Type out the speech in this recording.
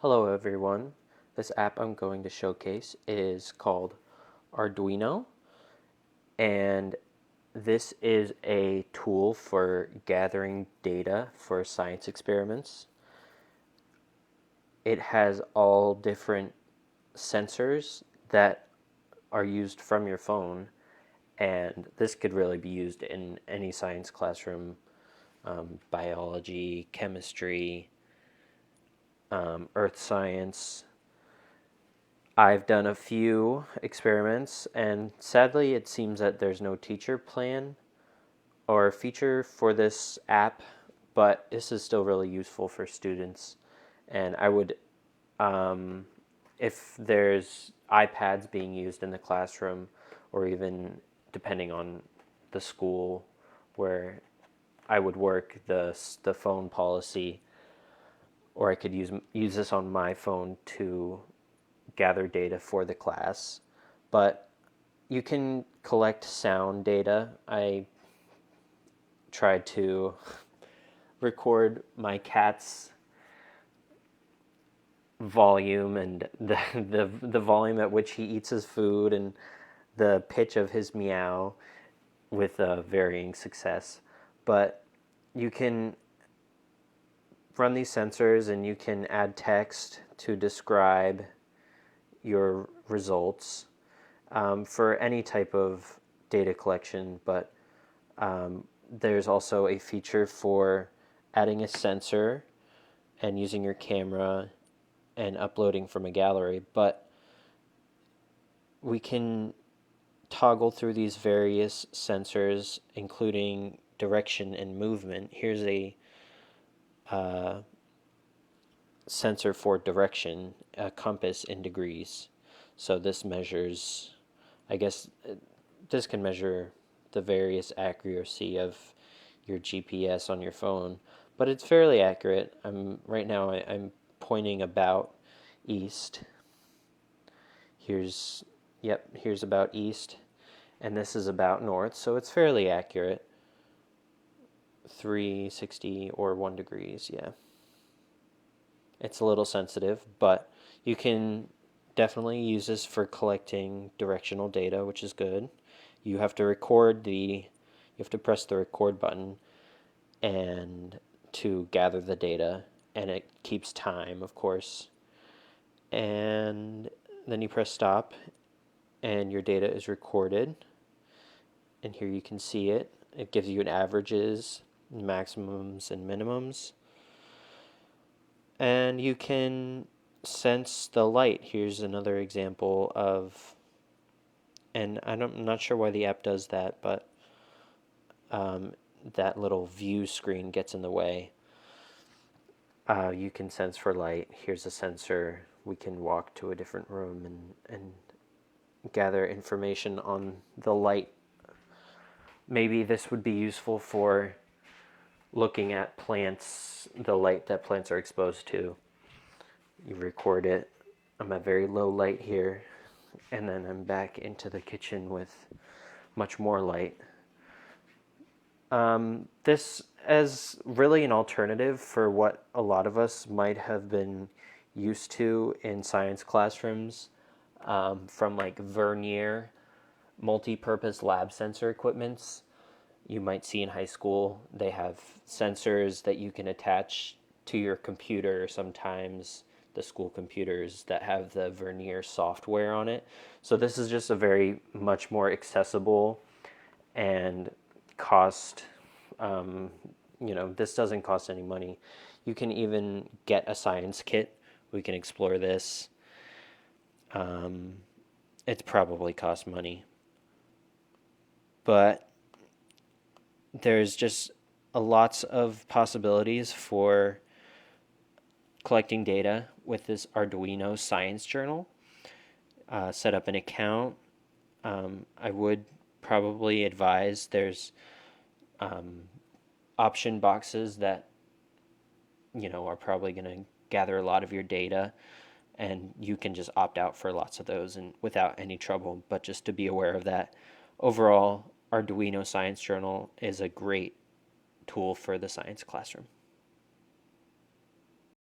Hello everyone. This app I'm going to showcase is called Arduino, and this is a tool for gathering data for science experiments. It has all different sensors that are used from your phone, and this could really be used in any science classroom, biology, chemistry, earth science. I've done a few experiments, and sadly, it seems that there's no teacher plan or feature for this app, but this is still really useful for students. And I would, um, if there's iPads being used in the classroom, or even depending on the school where I would work, the phone policy, or I could use this on my phone to gather data for the class. But you can collect sound data. I tried to record my cat's volume and the volume at which he eats his food and the pitch of his meow with varying success. But you can run these sensors and you can add text to describe your results for any type of data collection, but there's also a feature for adding a sensor and using your camera and uploading from a gallery. But we can toggle through these various sensors, including direction and movement. Here's a sensor for direction, a compass in degrees. So this measures, I guess, this can measure the various accuracy of your GPS on your phone, but it's fairly accurate. Right now I'm pointing about east. Here's here's about east, and this is about north, so it's fairly accurate. 360 or 1 degrees, yeah. It's a little sensitive, but you can definitely use this for collecting directional data, which is good. You have to press the record button and to gather the data, and it keeps time, of course. And then you press stop and your data is recorded. And here you can see it. It gives you an averages, maximums, and minimums. And you can sense the light. Here's another example of, and I'm not sure why the app does that, but that little view screen gets in the way. You can sense for light. Here's a sensor. We can walk to a different room and gather information on the light. Maybe this would be useful for looking at plants, the light that plants are exposed to. You record it. I'm at very low light here, and then I'm back into the kitchen with much more light. This as really an alternative for what a lot of us might have been used to in science classrooms, from like Vernier multi-purpose lab sensor equipments you might see in high school. They have sensors that you can attach to your computer, sometimes the school computers that have the Vernier software on it. So this is just a very much more accessible and cost, this doesn't cost any money. You can even get a science kit. We can explore this. It's probably cost money, but there's just lots of possibilities for collecting data with this Arduino science journal. Set up an account. I would probably advise there's option boxes that are probably going to gather a lot of your data, and you can just opt out for lots of those and without any trouble. But just to be aware of that. Overall, Arduino Science Journal is a great tool for the science classroom.